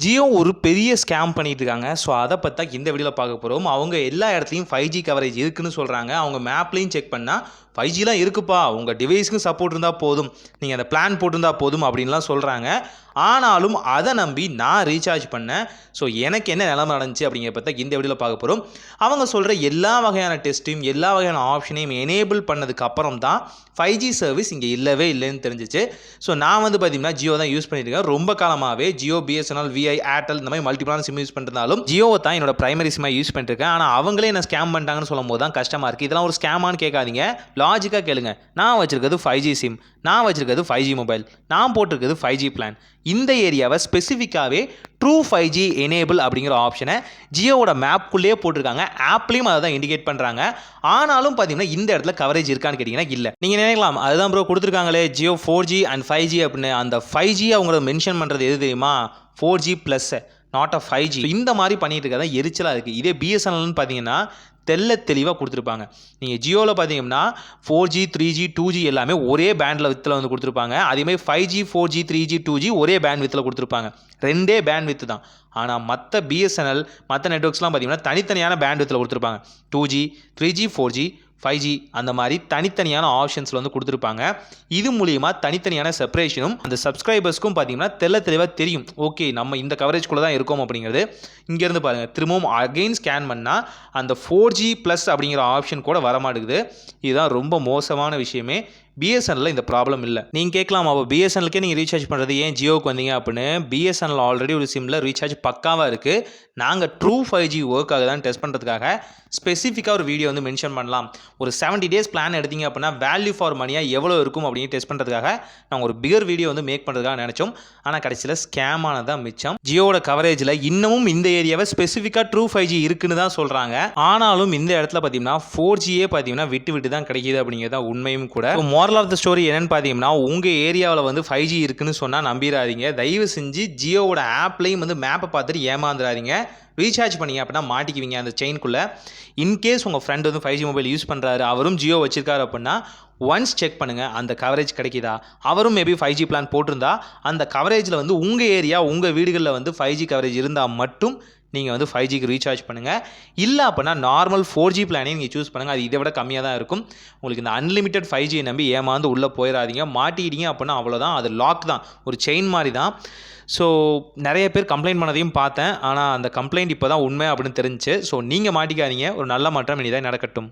ஜியோ ஒரு பெரிய ஸ்கேம் பண்ணிட்டு இருக்காங்க. ஸோ அத பத்தி தான் இந்த வீடியோல பார்க்க போறோம். அவங்க எல்லா இடத்துலயும் 5G கவரேஜ் இருக்குன்னு சொல்றாங்க. அவங்க மேப்லயும் செக் பண்ணா 5Gலாம் இருக்குப்பா. உங்க டிவைஸ்க்கு சப்போர்ட் இருந்தா போதும். நீங்க அந்த பிளான் போட்டிருந்தா போதும் அப்படின்லாம் சொல்றாங்க. ஆனாலும் அத நம்பி நான் ரீசார்ஜ் பண்ணேன். ஸோ எனக்கு என்ன நிலைமை நடந்துச்சு அப்படிங்கிறத பத்தி இந்த வீடியோல பார்க்க போறோம். அவங்க சொல்ற எல்லா வகையான டெஸ்ட்டையும் எல்லா வகையான ஆப்ஷனையும் எனேபிள் பண்ணதுக்கு அப்புறம் தான் 5G சர்வீஸ் இங்க இல்லவே இல்லைன்னு தெரிஞ்சிச்சு. ஸோ நான் வந்து பார்த்தீங்கன்னா ஜியோ தான் யூஸ் பண்ணிட்டு இருக்கேன். ரொம்ப காலமாவே ஜியோ, பிஎஸ்என்எல், விஐ, ஏர்டெல் இந்த மாதிரி மல்டிபிளான சிம் யூஸ் பண்ணிருந்தாலும் ஜியோவை தான் என்னோட பிரைமரி சிம்மா யூஸ் பண்ணிட்டு இருக்கேன். ஆனால் அவங்களே என்ன ஸ்கேம் பண்ணிட்டாங்கன்னு சொல்லும் போது தான் கஷ்டமா இருக்கு. இதெல்லாம் ஒரு ஸ்கேமான்னு கேட்காதீங்க. லாஜிக்காக கேளுங்க. நான் வச்சிருக்கிறது 5G சிம், நான் வச்சிருக்கிறது 5G மொபைல், நான் போட்டிருக்கிறது 5G பிளான். இந்த ஏரியாவை ஸ்பெசிஃபிக்காகவே ட்ரூ 5G எனேபிள் அப்படிங்கிற ஆப்ஷனை ஜியோவோட மேப்குள்ளேயே போட்டிருக்காங்க. ஆப்லேயும் அதை தான் இண்டிகேட் பண்ணுறாங்க. ஆனாலும் பார்த்தீங்கன்னா இந்த இடத்துல கவரேஜ் இருக்கான்னு கேட்டிங்கன்னா இல்லை. நீங்கள் நினைக்கலாம் அதுதான் bro கொடுத்துருக்காங்களே Jio 4G and 5G அப்படின்னு. அந்த 5G அவங்கள மென்ஷன் பண்ணுறது எது தெரியுமா? 4G plus, not a 5G. இந்த மாதிரி பண்ணிட்டு இருக்கதான் எரிச்சலாக இருக்குது. இதே பிஎஸ்என்எல்னு பார்த்தீங்கன்னா தெளிவாக கொடுத்துருப்பாங்க. நீங்கள் ஜியோவில் பார்த்தீங்கன்னா 4G, 3G, 2G எல்லாமே ஒரே பேண்டில் வித்தில் வந்து கொடுத்துருப்பாங்க. அதேமாதிரி 5G, 4G, 3G, 2G ஒரே பேண்ட் வித்தில் கொடுத்துருப்பாங்க. ரெண்டே பேண்ட் வித்து தான். ஆனால் மற்ற பிஎஸ்என்எல் மற்ற நெட்வொர்க்ஸ்லாம் பார்த்தீங்கன்னா தனித்தனியான பேண்ட் வித்தில் கொடுத்துருப்பாங்க. 2G, 3G, 4G, 5G அந்த மாதிரி தனித்தனியான ஆப்ஷன்ஸில் வந்து கொடுத்துருப்பாங்க. இது மூலியமாக தனித்தனியான செப்பரேஷனும் அந்த சப்ஸ்கிரைபர்ஸ்க்கும் பார்த்தீங்கன்னா தெளிவாக தெரியும். ஓகே நம்ம இந்த கவரேஜ்குள்ளே தான் இருக்கோம் அப்படிங்கிறது. இங்கேருந்து பாருங்கள், திரும்பவும் அகெயின் ஸ்கேன் பண்ணால் அந்த 4G ப்ளஸ் அப்படிங்கிற ஆப்ஷன் கூட வரமாட்டேங்குது. இதுதான் ரொம்ப மோசமான விஷயமே. பிஎஸ்என்எல்ல இந்த ப்ராப்ளம் இல்லை. நீங்கள் கேட்கலாம், அப்போ பிஎஸ்என்எல்க்கே நீங்கள் ரீசார்ஜ் பண்ணுறது ஏன் ஜியோவுக்கு வந்தீங்க அப்படின்னு. பிஎஸ்என்எல் ஆல்ரெடி ஒரு சிம்மில் ரீசார்ஜ் பக்காவாக இருக்குது. நாங்கள் ட்ரூ 5G ஒர்க்காக தான் டெஸ்ட் பண்ணுறதுக்காக ஸ்பெசிஃபிக்காக ஒரு வீடியோ வந்து மென்ஷன் பண்ணலாம். ஒரு 70 டேஸ் பிளான் எடுத்தீங்க அப்படின்னா வேல்யூ ஃபார் மணியாக எவ்வளோ இருக்கும் அப்படின்னு டெஸ்ட் பண்ணுறதுக்காக நாங்கள் ஒரு பிகர் வீடியோ வந்து மேக் பண்ணுறதுக்காக நினச்சோம். ஆனால் கடைசியில் ஸ்கேம் ஆனதான் மிச்சம். ஜியோவோட கவரேஜில் இன்னமும் இந்த ஏரியாவை ஸ்பெசிஃபிக்காக ட்ரூ 5G இருக்குன்னு தான் சொல்கிறாங்க. ஆனாலும் இந்த இடத்துல பார்த்தீங்கன்னா 4Gயே பார்த்தீங்கன்னா விட்டு தான் கிடைக்கிது அப்படிங்கிறது தான் உண்மையும் கூட. மோரல் ஆஃப் த ஸ்டோரி என்னன்னு பார்த்தீங்கன்னா, உங்கள் ஏரியாவில் வந்து 5G இருக்குன்னு சொன்னால் நம்பிடாதீங்க. தயவு செஞ்சு ஜியோவோட ஆப்லையும் வந்து மேப்பை பார்த்துட்டு ஏமாந்துடாதீங்க. ரீசார்ஜ் பண்ணிங்க அப்படின்னா மாட்டிக்குவீங்க அந்த செயின்குள்ளே. இன்கேஸ் உங்கள் ஃப்ரெண்ட் வந்து 5G மொபைல் யூஸ் பண்ணுறாரு, அவரும் ஜியோ வச்சிருக்காரு அப்படின்னா ஒன்ஸ் செக் பண்ணுங்கள் அந்த கவரேஜ் கிடைக்குதா. அவரும் மேபி 5G பிளான் போட்டிருந்தா அந்த கவரேஜில் வந்து உங்கள் ஏரியா உங்கள் வீடுகளில் வந்து 5G கவரேஜ் இருந்தால் மட்டும் நீங்கள் வந்து 5Gக்கு ரீசார்ஜ் பண்ணுங்கள். இல்லை அப்படின்னா நார்மல் 4G பிளானே நீங்கள் சூஸ் பண்ணுங்கள். அது இதை விட கம்மியாக தான் இருக்கும். உங்களுக்கு இந்த அன்லிமிட்டட் 5G நம்பி ஏமாந்து உள்ளே போயிடாதீங்க. மாட்டிக்கிட்டீங்க அப்படின்னா அவ்வளோதான். அது லாக் தான், ஒரு செயின் மாதிரி தான். ஸோ நிறைய பேர் கம்ப்ளைண்ட் பண்ணதையும் பார்த்தேன். ஆனால் அந்த கம்ப்ளைண்ட் இப்போ தான் உண்மை அப்படின்னு தெரிஞ்சுச்சு. ஸோ நீங்கள் மாட்டிக்காதீங்க. ஒரு நல்ல மாற்றம் இனிதான் நடக்கட்டும்.